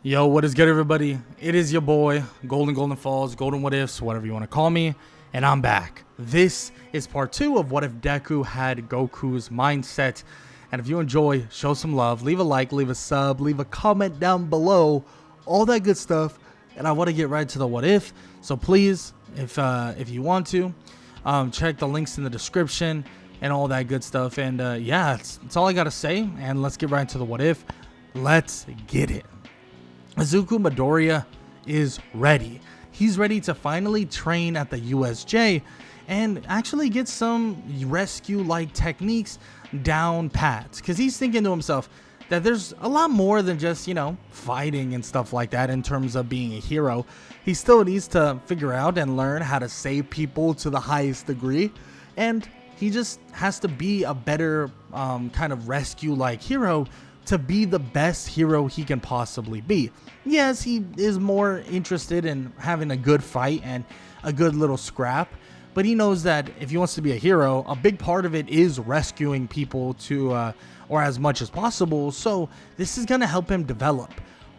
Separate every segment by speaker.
Speaker 1: Yo, what is good, everybody? It is your boy, Golden Falls, Golden What Ifs, whatever you want to call me, and I'm back. This is part 2 of What If Deku Had Goku's Mindset. And if you enjoy, show some love, leave a like, leave a sub, leave a comment down below, all that good stuff. And I want to get right to the what if, so please, if you want to, check the links in the description and all that good stuff. And yeah, that's all I got to say, and let's get right into the what if. Let's get it. Izuku Midoriya is ready. He's ready to finally train at the USJ and actually get some rescue-like techniques down pat. Because he's thinking to himself that there's a lot more than just, fighting and stuff like that in terms of being a hero. He still needs to figure out and learn how to save people to the highest degree. And he just has to be a better kind of rescue-like hero to be the best hero he can possibly be. Yes, he is more interested in having a good fight and a good little scrap, but he knows that if he wants to be a hero, a big part of it is rescuing people to, or as much as possible, so this is going to help him develop.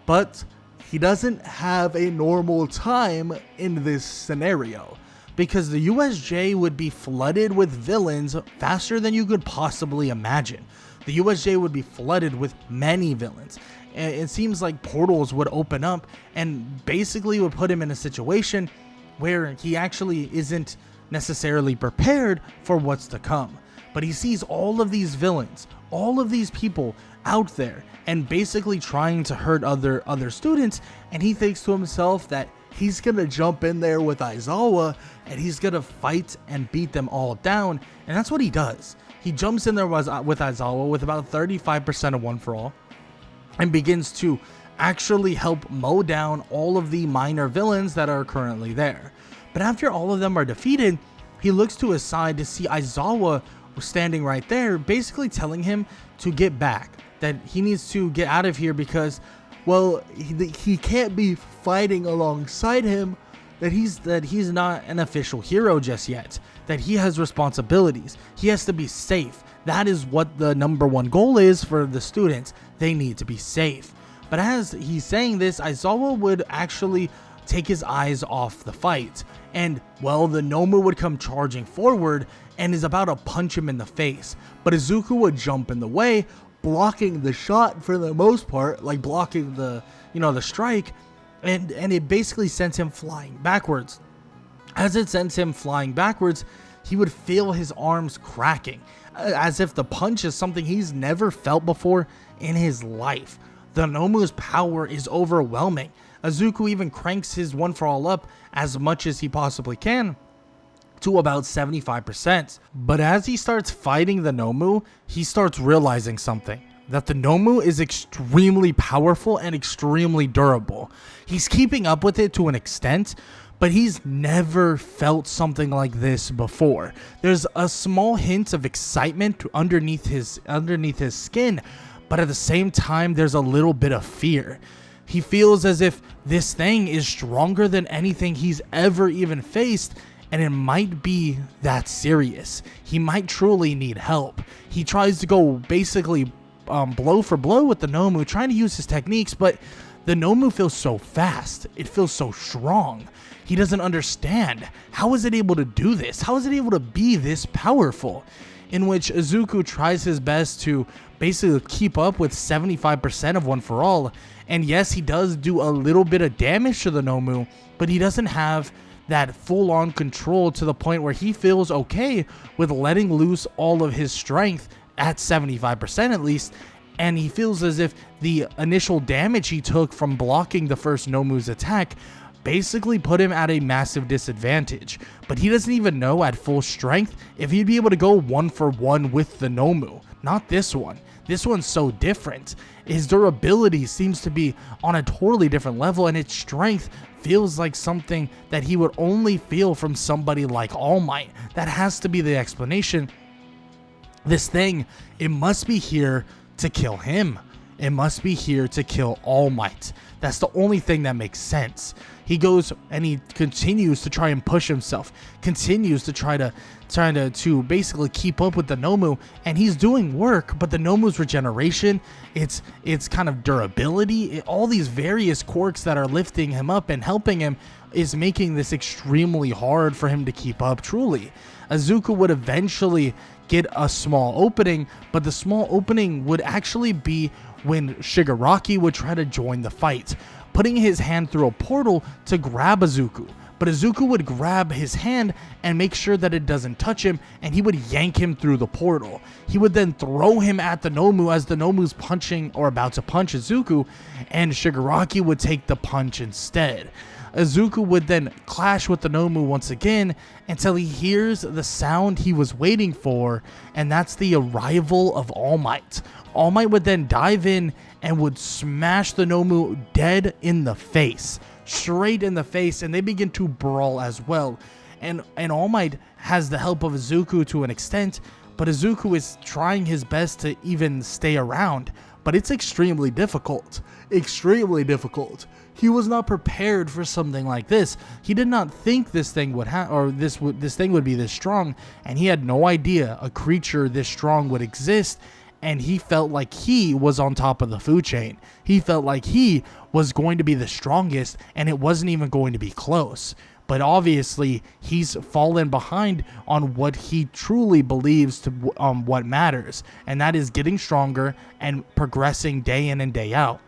Speaker 1: But he doesn't have a normal time in this scenario, because the USJ would be flooded with villains faster than you could possibly imagine. The USJ would be flooded with many villains. And it seems like portals would open up and basically would put him in a situation where he actually isn't necessarily prepared for what's to come. But he sees all of these villains, all of these people out there and basically trying to hurt other students, and he thinks to himself that he's gonna jump in there with Aizawa and he's gonna fight and beat them all down, and that's what he does. He jumps in there with Aizawa with about 35% of One For All and begins to actually help mow down all of the minor villains that are currently there. But after all of them are defeated, he looks to his side to see Aizawa standing right there, basically telling him to get back, that he needs to get out of here because, well, he can't be fighting alongside him, that he's not an official hero just yet, that he has responsibilities, he has to be safe. That is what the number one goal is for the students. They need to be safe. But as he's saying this, Aizawa would actually take his eyes off the fight, and, well, the Nomu would come charging forward and is about to punch him in the face, but Izuku would jump in the way, blocking the shot for the most part, like blocking the strike, and it basically sends him flying backwards. As it sends him flying backwards, he would feel his arms cracking, as if the punch is something he's never felt before in his life. The Nomu's power is overwhelming. Izuku even cranks his One For All up as much as he possibly can to about 75%. But as he starts fighting the Nomu, he starts realizing something. That the Nomu is extremely powerful and extremely durable. He's keeping up with it to an extent, but he's never felt something like this before. There's a small hint of excitement underneath his skin, but at the same time, there's a little bit of fear. He feels as if this thing is stronger than anything he's ever even faced, and it might be that serious. He might truly need help. He tries to go basically blow for blow with the Nomu, trying to use his techniques, but the Nomu feels so fast. It feels so strong. He doesn't understand. How is it able to do this? How is it able to be this powerful? In which Izuku tries his best to basically keep up with 75% of One For All. And yes, he does do a little bit of damage to the Nomu, but he doesn't have that full-on control to the point where he feels okay with letting loose all of his strength at 75% at least, and he feels as if the initial damage he took from blocking the first Nomu's attack basically put him at a massive disadvantage. But he doesn't even know at full strength if he'd be able to go 1-for-1 with the Nomu. Not this one. This one's so different. His durability seems to be on a totally different level, and its strength feels like something that he would only feel from somebody like All Might. That has to be the explanation. This thing, it must be here to kill him. It must be here to kill All Might. That's the only thing that makes sense. He goes and he continues to try and push himself, continues to try to basically keep up with the Nomu, and he's doing work, but the Nomu's regeneration, its kind of durability, all these various quirks that are lifting him up and helping him is making this extremely hard for him to keep up, truly. Izuku would eventually get a small opening, but the small opening would actually be when Shigaraki would try to join the fight, putting his hand through a portal to grab Izuku. But Izuku would grab his hand and make sure that it doesn't touch him, and he would yank him through the portal. He would then throw him at the Nomu as the Nomu's punching or about to punch Izuku, and Shigaraki would take the punch instead. Izuku would then clash with the Nomu once again until he hears the sound he was waiting for, and that's the arrival of All Might. All Might would then dive in and would smash the Nomu dead in the face, straight in the face, and they begin to brawl as well. And All Might has the help of Izuku to an extent, but Izuku is trying his best to even stay around, but it's extremely difficult. Extremely difficult. He was not prepared for something like this. He did not think this thing would this thing would be this strong, and he had no idea a creature this strong would exist, and he felt like he was on top of the food chain. He felt like he was going to be the strongest, and it wasn't even going to be close. But obviously, he's fallen behind on what he truly believes to what matters, and that is getting stronger and progressing day in and day out.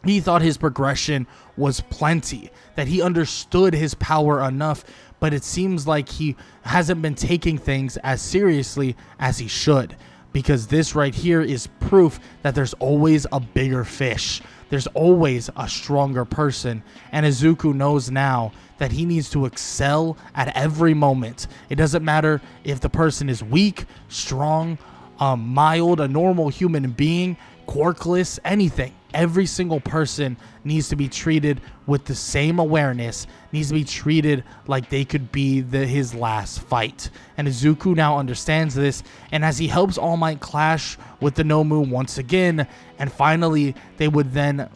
Speaker 1: He thought his progression was plenty, that he understood his power enough, but it seems like he hasn't been taking things as seriously as he should, because this right here is proof that there's always a bigger fish. There's always a stronger person, and Izuku knows now that he needs to excel at every moment. It doesn't matter if the person is weak, strong, mild, a normal human being, quirkless, anything. Every single person needs to be treated with the same awareness, needs to be treated like they could be his last fight. And Izuku now understands this, and as he helps All Might clash with the Nomu once again, and finally they would then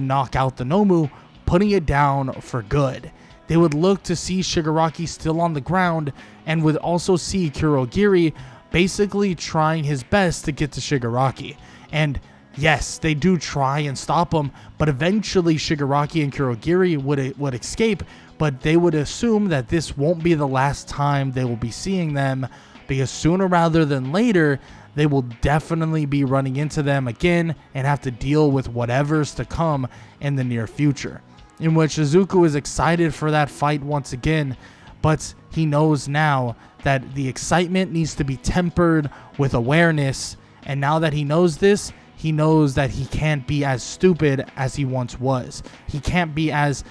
Speaker 1: knock out the Nomu, putting it down for good. They would look to see Shigaraki still on the ground, and would also see Kurogiri basically trying his best to get to Shigaraki. And yes, they do try and stop him, but eventually Shigaraki and Kurogiri would escape, but they would assume that this won't be the last time they will be seeing them, because sooner rather than later, they will definitely be running into them again and have to deal with whatever's to come in the near future. In which Izuku is excited for that fight once again, but he knows now that the excitement needs to be tempered with awareness, and now that he knows this, he knows that he can't be as stupid as he once was. He can't be as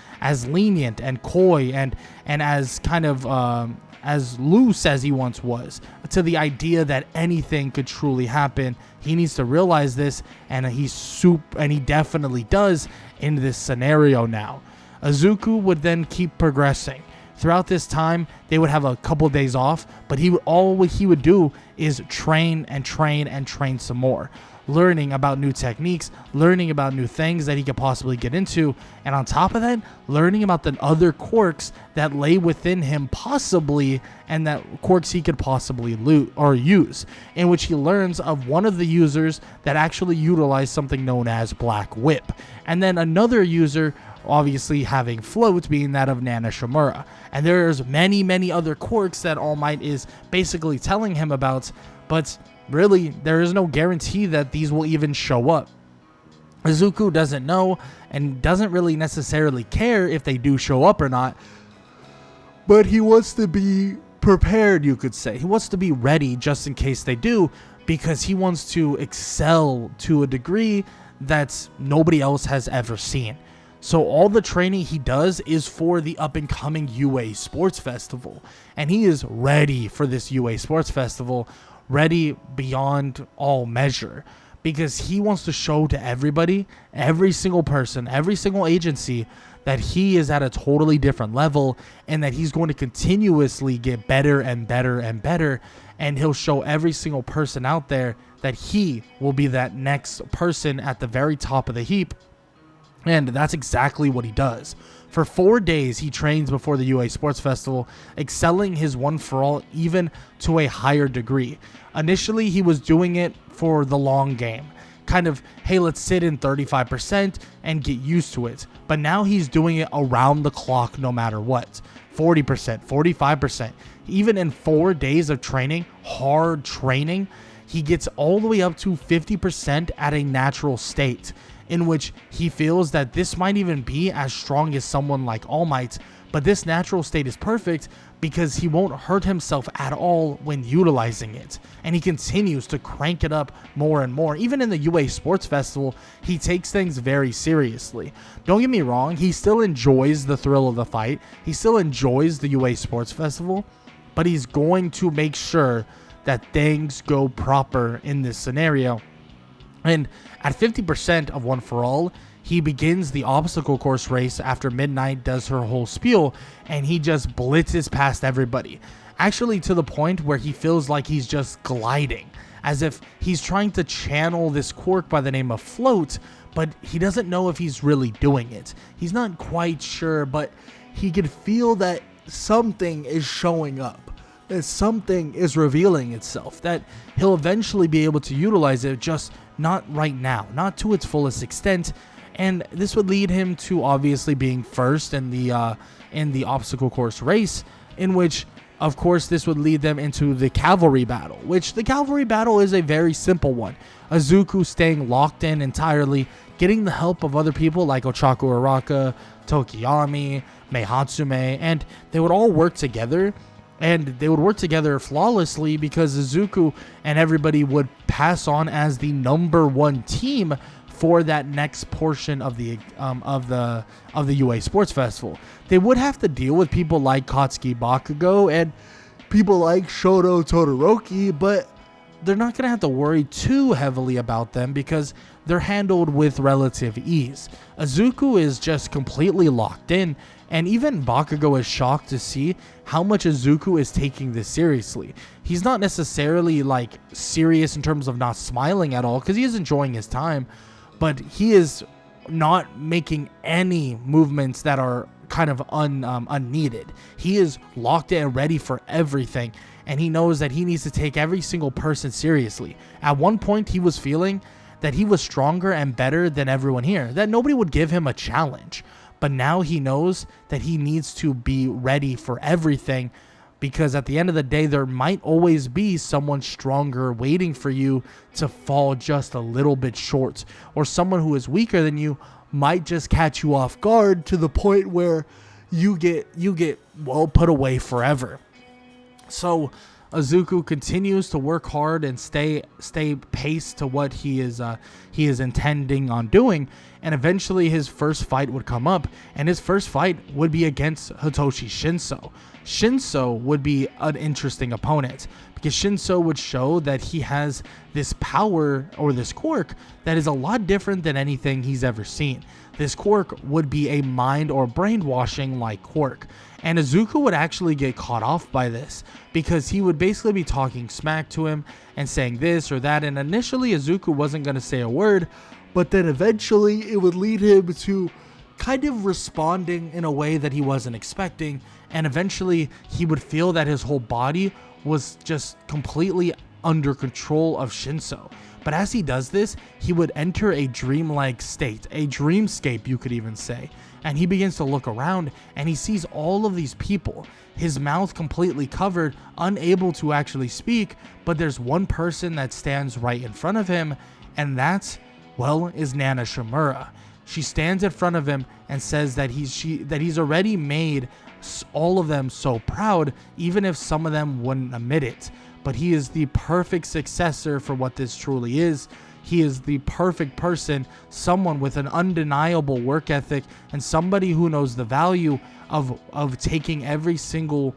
Speaker 1: lenient and coy and as kind of as loose as he once was to the idea that anything could truly happen. He needs to realize this, and he definitely does in this scenario now. Izuku would then keep progressing. Throughout this time, they would have a couple days off, but all he would do is train and train and train some more, learning about new techniques, learning about new things that he could possibly get into, and on top of that, learning about the other quirks that lay within him possibly, and that quirks he could possibly use, in which he learns of one of the users that actually utilized something known as Black Whip, and then another user obviously having float being that of Nana Shimura. And there's many other quirks that All Might is basically telling him about, but really, there is no guarantee that these will even show up. Izuku doesn't know and doesn't really necessarily care if they do show up or not, but he wants to be prepared, you could say. He wants to be ready just in case they do, because he wants to excel to a degree that nobody else has ever seen. So all the training he does is for the up-and-coming UA Sports Festival, and he is ready for this UA Sports Festival, ready beyond all measure, because he wants to show to everybody, every single person, every single agency, that he is at a totally different level, and that he's going to continuously get better and better and better, and he'll show every single person out there that he will be that next person at the very top of the heap. And that's exactly what he does. For 4 days, he trains before the UA Sports Festival, excelling his one for all even to a higher degree. Initially, he was doing it for the long game. Kind of, hey, let's sit in 35% and get used to it. But now he's doing it around the clock no matter what. 40%, 45%. Even in 4 days of training, hard training, he gets all the way up to 50% at a natural state, in which he feels that this might even be as strong as someone like All Might, but this natural state is perfect because he won't hurt himself at all when utilizing it, and he continues to crank it up more and more. Even in the UA Sports Festival, he takes things very seriously. Don't get me wrong, he still enjoys the thrill of the fight, he still enjoys the UA Sports Festival, but he's going to make sure that things go proper in this scenario. And at 50% of One For All, he begins the obstacle course race after Midnight does her whole spiel, and he just blitzes past everybody. Actually, to the point where he feels like he's just gliding, as if he's trying to channel this quirk by the name of Float, but he doesn't know if he's really doing it. He's not quite sure, but he can feel that something is showing up, that something is revealing itself, that he'll eventually be able to utilize it, just not right now, not to its fullest extent. And this would lead him to obviously being first in the obstacle course race, in which, of course, this would lead them into the cavalry battle, which the cavalry battle is a very simple one. Izuku staying locked in entirely, getting the help of other people like Ochaku Araka, Tokiyami, Mei Hatsume, and they would all work together. And they would work together flawlessly because Izuku and everybody would pass on as the number one team for that next portion of the UA Sports Festival. They would have to deal with people like Katsuki Bakugo and people like Shoto Todoroki, but they're not going to have to worry too heavily about them because they're handled with relative ease. Izuku is just completely locked in, and even Bakugo is shocked to see how much Izuku is taking this seriously. He's not necessarily like serious in terms of not smiling at all, because he is enjoying his time, but he is not making any movements that are kind of unneeded. He is locked in and ready for everything, and he knows that he needs to take every single person seriously. At one point, he was feeling that he was stronger and better than everyone here, that nobody would give him a challenge. But now he knows that he needs to be ready for everything, because at the end of the day, there might always be someone stronger waiting for you to fall just a little bit short, or someone who is weaker than you might just catch you off guard to the point where you get well put away forever. So Izuku continues to work hard and stay paced to what he is intending on doing, and eventually his first fight would come up, and his first fight would be against Hitoshi Shinso. Shinso would be an interesting opponent because Shinso would show that he has this power or this quirk that is a lot different than anything he's ever seen. This quirk would be a mind or brainwashing like quirk. And Izuku would actually get caught off by this because he would basically be talking smack to him and saying this or that. And initially Izuku wasn't going to say a word, but then eventually it would lead him to kind of responding in a way that he wasn't expecting. And eventually he would feel that his whole body was just completely under control of Shinso. But as he does this, he would enter a dreamlike state, a dreamscape, you could even say. And he begins to look around and he sees all of these people, his mouth completely covered, unable to actually speak. But there's one person that stands right in front of him, and that, well, is Nana Shimura. She stands in front of him and says that he's already made all of them so proud, even if some of them wouldn't admit it. But he is the perfect successor for what this truly is. He is the perfect person, someone with an undeniable work ethic, and somebody who knows the value of taking every single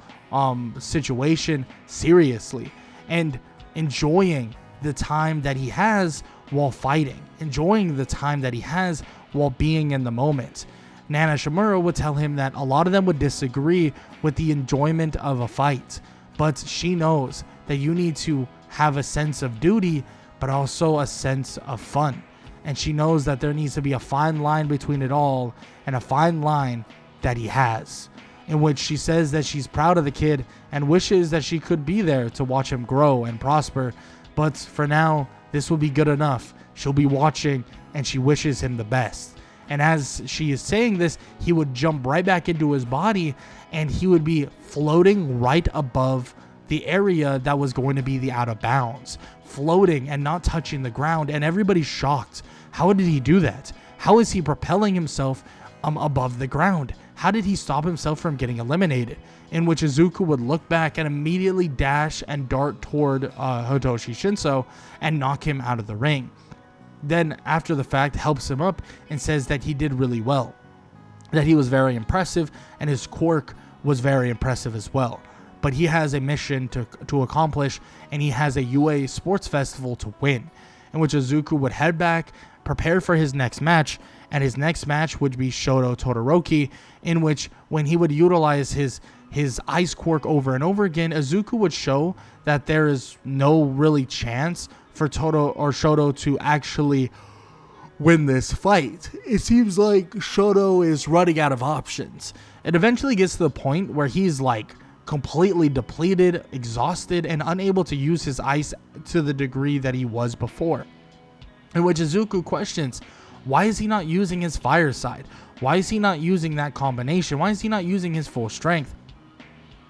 Speaker 1: situation seriously and enjoying the time that he has while fighting, enjoying the time that he has while being in the moment. Nana Shimura would tell him that a lot of them would disagree with the enjoyment of a fight, but she knows that you need to have a sense of duty, but also a sense of fun. And she knows that there needs to be a fine line between it all, and a fine line that he has, in which she says that she's proud of the kid and wishes that she could be there to watch him grow and prosper. But for now, this will be good enough. She'll be watching, and she wishes him the best. And as she is saying this, he would jump right back into his body, and he would be floating right above the area that was going to be the out of bounds, floating and not touching the ground. And everybody's shocked. How did he do that? How is he propelling himself above the ground? How did he stop himself from getting eliminated? In which Izuku would look back and immediately dash and dart toward Hitoshi Shinso and knock him out of the ring. Then after the fact, helps him up and says that he did really well, that he was very impressive, and his quirk was very impressive as well. But he has a mission to accomplish, and he has a UA Sports Festival to win, in which Izuku would head back, prepare for his next match, and his next match would be Shoto Todoroki, in which when he would utilize his ice quirk over and over again, Izuku would show that there is no really chance for Shoto to actually win this fight. It seems like Shoto is running out of options. It eventually gets to the point where he's like completely depleted, exhausted, and unable to use his ice to the degree that he was before. In which Izuku questions, why is he not using his fire side? Why is he not using that combination? Why is he not using his full strength?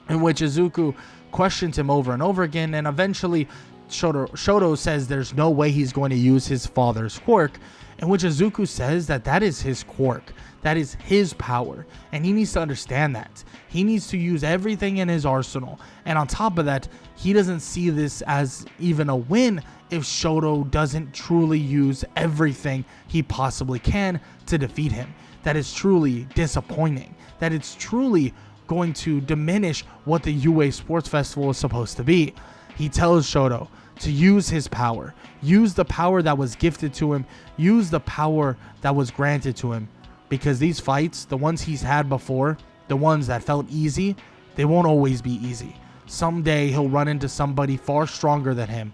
Speaker 1: In which Izuku questions him over and over again, and eventually Shoto says there's no way he's going to use his father's quirk, in which Izuku says that that is his quirk, that is his power, and he needs to understand that. He needs to use everything in his arsenal, and on top of that, he doesn't see this as even a win if Shoto doesn't truly use everything he possibly can to defeat him. That is truly disappointing. That it's truly going to diminish what the UA Sports Festival is supposed to be. He tells Shoto to use his power, use the power that was gifted to him, use the power that was granted to him, because these fights, the ones he's had before, the ones that felt easy, they won't always be easy. Someday he'll run into somebody far stronger than him,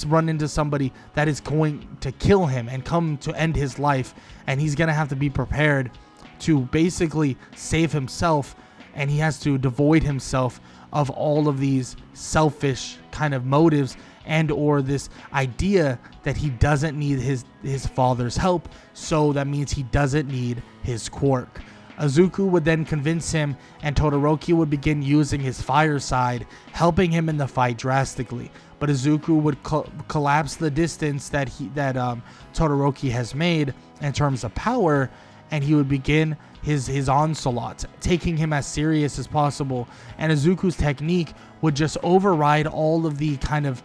Speaker 1: run into somebody that is going to kill him and come to end his life, and he's going to have to be prepared to basically save himself, and he has to devoid himself of all of these selfish kind of motives and or this idea that he doesn't need his father's help, so that means he doesn't need his quirk. Izuku would then convince him, and Todoroki would begin using his fire side, helping him in the fight drastically. But Izuku would collapse the distance that Todoroki has made in terms of power, and he would begin his onslaught, taking him as serious as possible. And Izuku's technique would just override all of the kind of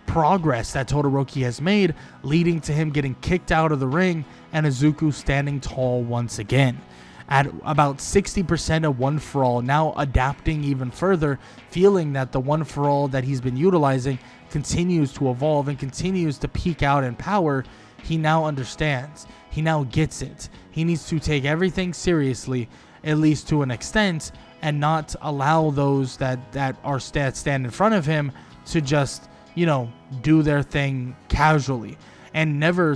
Speaker 1: progress that Todoroki has made, leading to him getting kicked out of the ring and Izuku standing tall once again. At about 60% of One For All, now adapting even further, feeling that the One For All that he's been utilizing continues to evolve and continues to peak out in power, he now understands. He now gets it. He needs to take everything seriously, at least to an extent, and not allow those that stand in front of him to just, do their thing casually, and never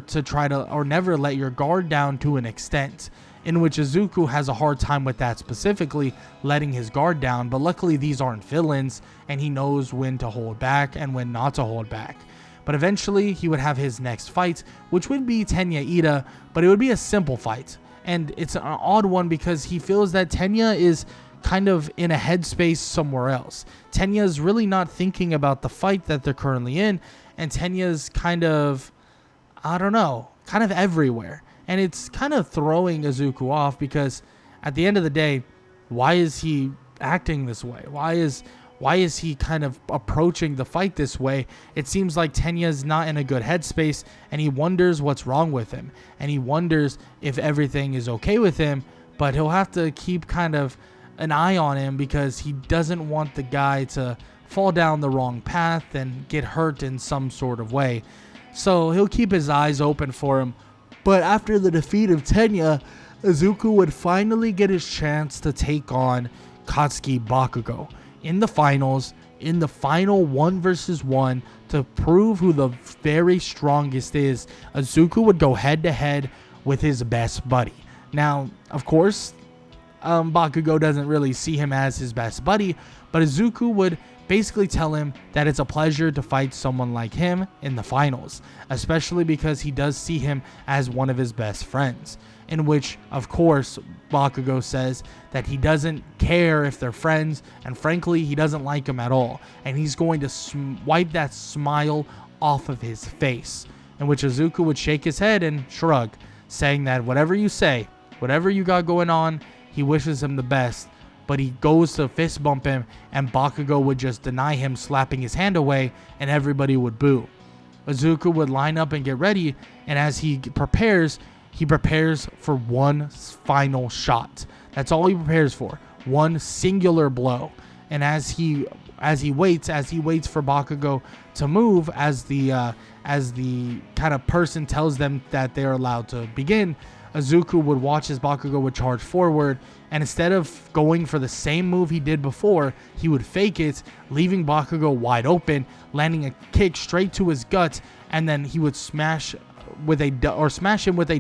Speaker 1: let your guard down to an extent, in which Izuku has a hard time with that, specifically letting his guard down. But luckily these aren't villains, and he knows when to hold back and when not to hold back. But eventually he would have his next fight, which would be Tenya Ida, but it would be a simple fight. And it's an odd one because he feels that Tenya is kind of in a headspace somewhere else. Tenya's really not thinking about the fight that they're currently in, and Tenya's kind of everywhere. And it's kind of throwing Izuku off, because at the end of the day, why is he acting this way? Why is he kind of approaching the fight this way? It seems like Tenya's not in a good headspace, and he wonders what's wrong with him, and he wonders if everything is okay with him, but he'll have to keep kind of an eye on him, because he doesn't want the guy to fall down the wrong path and get hurt in some sort of way. So he'll keep his eyes open for him. But after the defeat of Tenya, Izuku would finally get his chance to take on Katsuki Bakugo in the finals, in the final 1v1 to prove who the very strongest is, Izuku would go head to head with his best buddy. Now, of course, Bakugo doesn't really see him as his best buddy, but Izuku would basically tell him that it's a pleasure to fight someone like him in the finals, especially because he does see him as one of his best friends, in which, of course, Bakugo says that he doesn't care if they're friends, and frankly, he doesn't like him at all, and he's going to wipe that smile off of his face, in which Izuku would shake his head and shrug, saying that whatever you say, whatever you got going on, he wishes him the best. But he goes to fist bump him, and Bakugo would just deny him, slapping his hand away, and everybody would boo. Izuku would line up and get ready, and as he prepares for one final shot. That's all he prepares for, one singular blow. And as he waits for Bakugo to move, as the kind of person tells them that they're allowed to begin, Izuku would watch as Bakugo would charge forward, and instead of going for the same move he did before, he would fake it, leaving Bakugo wide open, landing a kick straight to his gut, and then he would smash him with a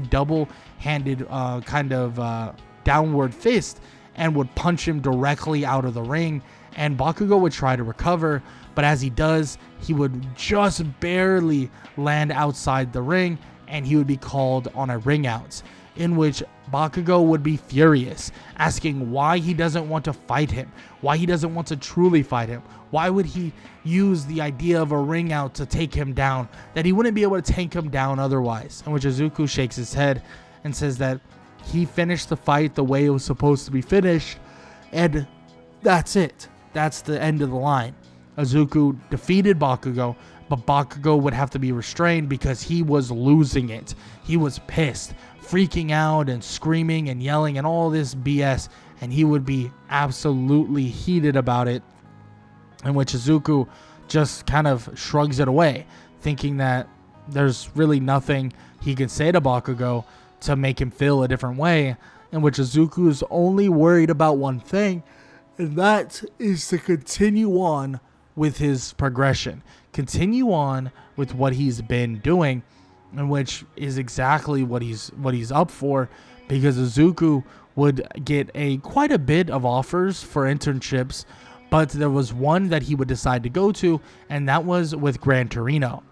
Speaker 1: double-handed downward fist, and would punch him directly out of the ring. And Bakugo would try to recover, but as he does, he would just barely land outside the ring, and he would be called on a ring out, in which Bakugo would be furious, asking why he doesn't want to fight him, why he doesn't want to truly fight him, why would he use the idea of a ring out to take him down, that he wouldn't be able to take him down otherwise, in which Izuku shakes his head and says that he finished the fight the way it was supposed to be finished, and that's it. That's the end of the line. Izuku defeated Bakugo, but Bakugo would have to be restrained because he was losing it. He was pissed, freaking out and screaming and yelling and all this BS, and he would be absolutely heated about it, in which Izuku just kind of shrugs it away, thinking that there's really nothing he can say to Bakugo to make him feel a different way, in which Izuku is only worried about one thing, and that is to continue on with his progression, continue on with what he's been doing, and which is exactly what he's up for, because Izuku would get quite a bit of offers for internships, but there was one that he would decide to go to, and that was with Gran Torino.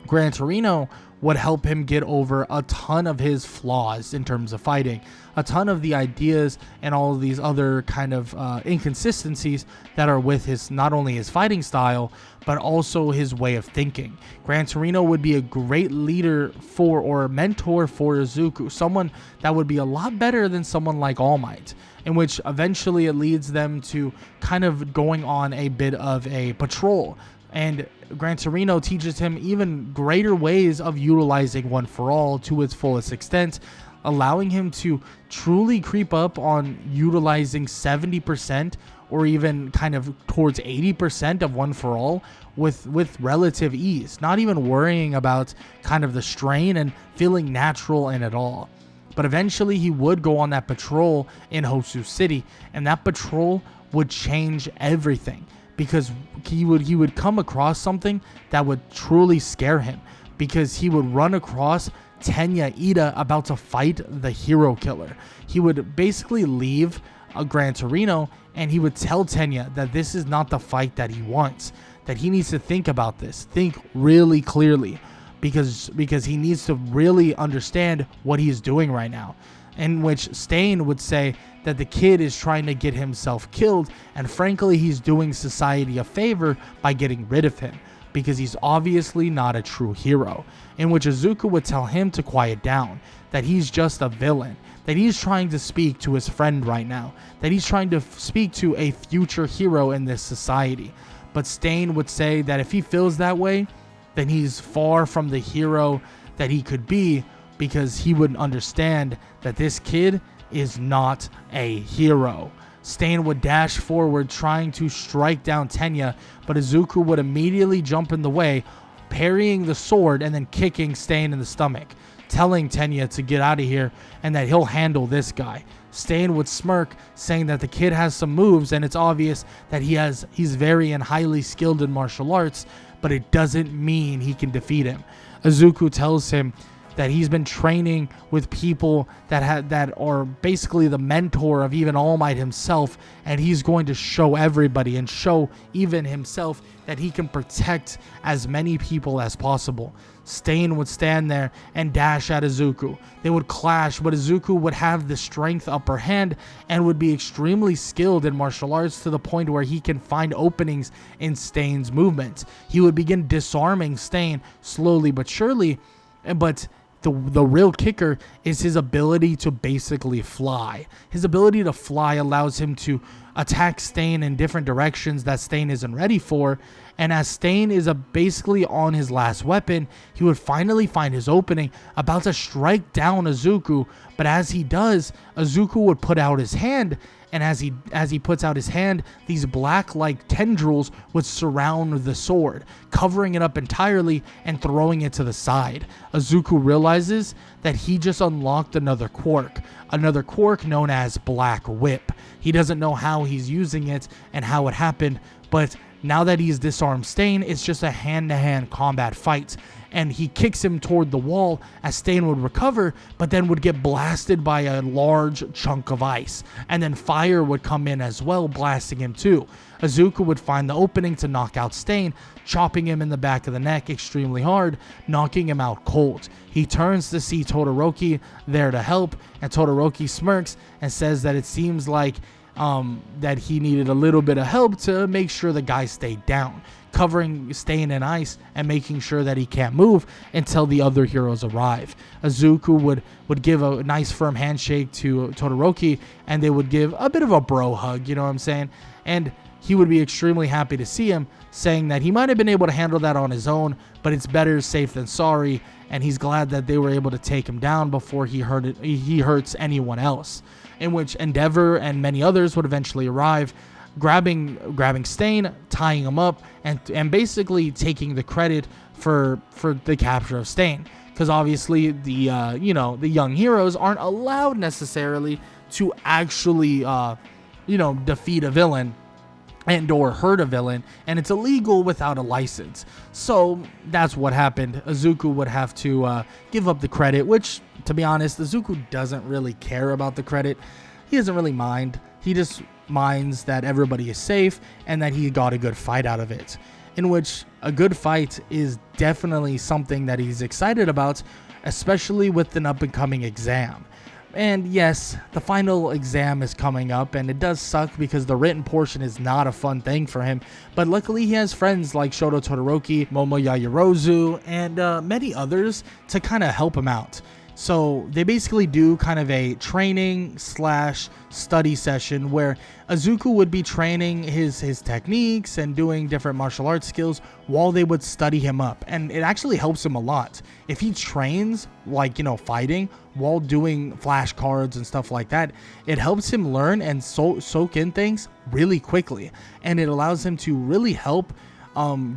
Speaker 1: Gran Torino would help him get over a ton of his flaws in terms of fighting, a ton of the ideas and all of these other kind of inconsistencies that are with his, not only his fighting style, but also his way of thinking. Gran Torino would be a great leader for, or mentor for, Izuku, someone that would be a lot better than someone like All Might, in which eventually it leads them to kind of going on a bit of a patrol. And Gran Torino teaches him even greater ways of utilizing One For All to its fullest extent, allowing him to truly creep up on utilizing 70% or even kind of towards 80% of One For All with relative ease, not even worrying about kind of the strain and feeling natural in it all. But eventually he would go on that patrol in Hosu City, and that patrol would change everything, because he would come across something that would truly scare him, because he would run across Tenya Ida about to fight the hero killer. He would basically leave Gran Torino, and he would tell Tenya that this is not the fight that he wants, that he needs to think about this, think really clearly, because he needs to really understand what he's doing right now. In which Stain would say that the kid is trying to get himself killed, and frankly he's doing society a favor by getting rid of him, because he's obviously not a true hero. In which Izuku would tell him to quiet down, that he's just a villain, that he's trying to speak to his friend right now, that he's trying to speak to a future hero in this society. But Stain would say that if he feels that way, then he's far from the hero that he could be, because he would understand that this kid is not a hero. Stain would dash forward trying to strike down Tenya, but Izuku would immediately jump in the way, parrying the sword and then kicking Stain in the stomach, telling Tenya to get out of here and that he'll handle this guy. Stain would smirk, saying that the kid has some moves, and it's obvious that he's very and highly skilled in martial arts, but it doesn't mean he can defeat him. Izuku tells him that he's been training with people that are basically the mentor of even All Might himself, and he's going to show everybody and show even himself that he can protect as many people as possible. Stain would stand there and dash at Izuku. They would clash, but Izuku would have the strength upper hand and would be extremely skilled in martial arts to the point where he can find openings in Stain's movements. He would begin disarming Stain slowly but surely, but the real kicker is his ability to basically fly. His ability to fly allows him to attack Stain in different directions that Stain isn't ready for, and as Stain is basically on his last weapon, he would finally find his opening, about to strike down Izuku, but as he does, Izuku would put out his hand, and as he puts out his hand, these black-like tendrils would surround the sword, covering it up entirely and throwing it to the side. Izuku realizes that he just unlocked another quirk known as Black Whip. He doesn't know how he's using it and how it happened, but now that he's disarmed Stain, it's just a hand-to-hand combat fight, and he kicks him toward the wall as Stain would recover, but then would get blasted by a large chunk of ice, and then fire would come in as well, blasting him too. Izuku would find the opening to knock out Stain, chopping him in the back of the neck extremely hard, knocking him out cold. He turns to see Todoroki there to help, and Todoroki smirks and says that it seems like that he needed a little bit of help to make sure the guy stayed down, covering Stain in ice and making sure that he can't move until the other heroes arrive. Izuku would give a nice firm handshake to Todoroki, and they would give a bit of a bro hug, you know what I'm saying? And he would be extremely happy to see him, saying that he might have been able to handle that on his own, but it's better safe than sorry, and he's glad that they were able to take him down before he hurts anyone else. In which Endeavor and many others would eventually arrive, grabbing Stain, tying him up, and basically taking the credit for the capture of Stain, because obviously the young heroes aren't allowed necessarily to actually defeat a villain and or hurt a villain, and it's illegal without a license. So that's what happened. Izuku would have to give up the credit, which, to be honest, Izuku doesn't really care about the credit. He doesn't really mind. He just minds that everybody is safe and that he got a good fight out of it, in which a good fight is definitely something that he's excited about, especially with an up-and-coming exam. And yes, the final exam is coming up, and it does suck because the written portion is not a fun thing for him, but luckily he has friends like Shoto Todoroki, Momo Yaoyorozu, and many others to kind of help him out. So they basically do kind of a training / study session where Izuku would be training his techniques and doing different martial arts skills while they would study him up. And it actually helps him a lot. If he trains, fighting while doing flashcards and stuff like that, it helps him learn and soak in things really quickly. And it allows him to really help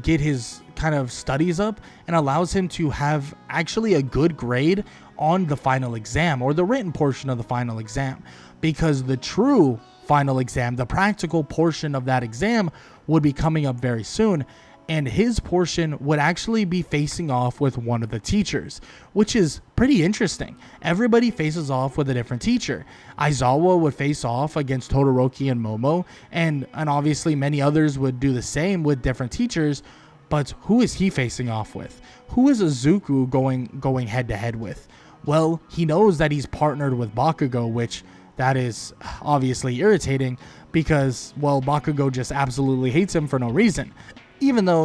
Speaker 1: get his kind of studies up, and allows him to have actually a good grade on the final exam, or the written portion of the final exam, because the true final exam, the practical portion of that exam, would be coming up very soon, and his portion would actually be facing off with one of the teachers, which is pretty interesting. Everybody faces off with a different teacher. Aizawa would face off against Todoroki and Momo, and obviously many others would do the same with different teachers, but who is he facing off with? Who is Izuku going head to head with? Well, he knows that he's partnered with Bakugo, which that is obviously irritating because, well, Bakugo just absolutely hates him for no reason. Even though,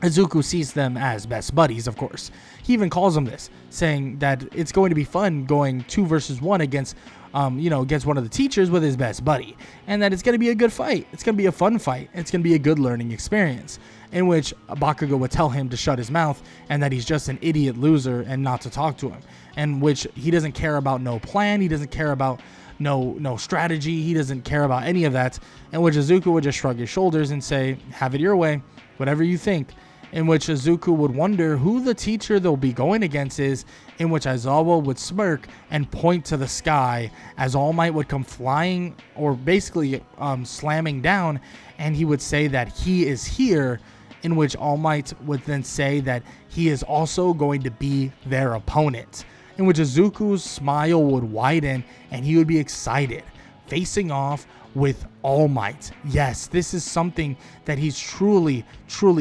Speaker 1: Izuku sees them as best buddies, of course. He even calls them this, saying that it's going to be fun going 2 versus 1 against one of the teachers with his best buddy. And that it's going to be a good fight. It's going to be a fun fight. It's going to be a good learning experience. In which Bakugo would tell him to shut his mouth and that he's just an idiot loser and not to talk to him. And which he doesn't care about no plan. He doesn't care about no strategy. He doesn't care about any of that. And which Izuku would just shrug his shoulders and say, have it your way, whatever you think. in which Izuku would wonder who the teacher they'll be going against is, in which Aizawa would smirk and point to the sky as All Might would come flying, or basically slamming down, and he would say that he is here, in which All Might would then say that he is also going to be their opponent, in which Izuku's smile would widen and he would be excited, facing off with All Might. Yes, this is something that he's truly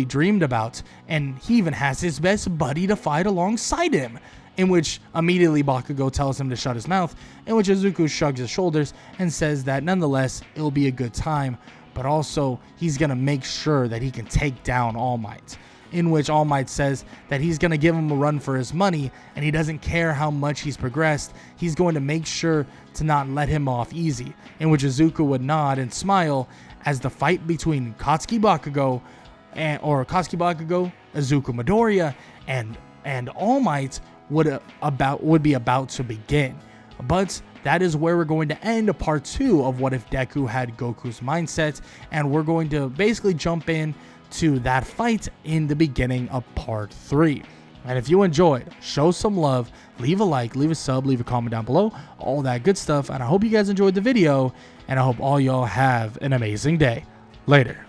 Speaker 1: dreamed about, and he even has his best buddy to fight alongside him, in which immediately Bakugo tells him to shut his mouth, in which Izuku shrugs his shoulders and says that nonetheless it'll be a good time, but also he's going to make sure that he can take down All Might, in which All Might says that he's going to give him a run for his money, and he doesn't care how much he's progressed, he's going to make sure to not let him off easy, in which Izuku would nod and smile as the fight between Katsuki Bakugo, Izuku Midoriya, and All Might would be about to begin. But that is where we're going to end part 2 of What If Deku Had Goku's Mindset, and we're going to basically jump in to that fight in the beginning of part 3. And if you enjoyed, show some love, leave a like, leave a sub, leave a comment down below, all that good stuff. And I hope you guys enjoyed the video, and I hope all y'all have an amazing day. Later.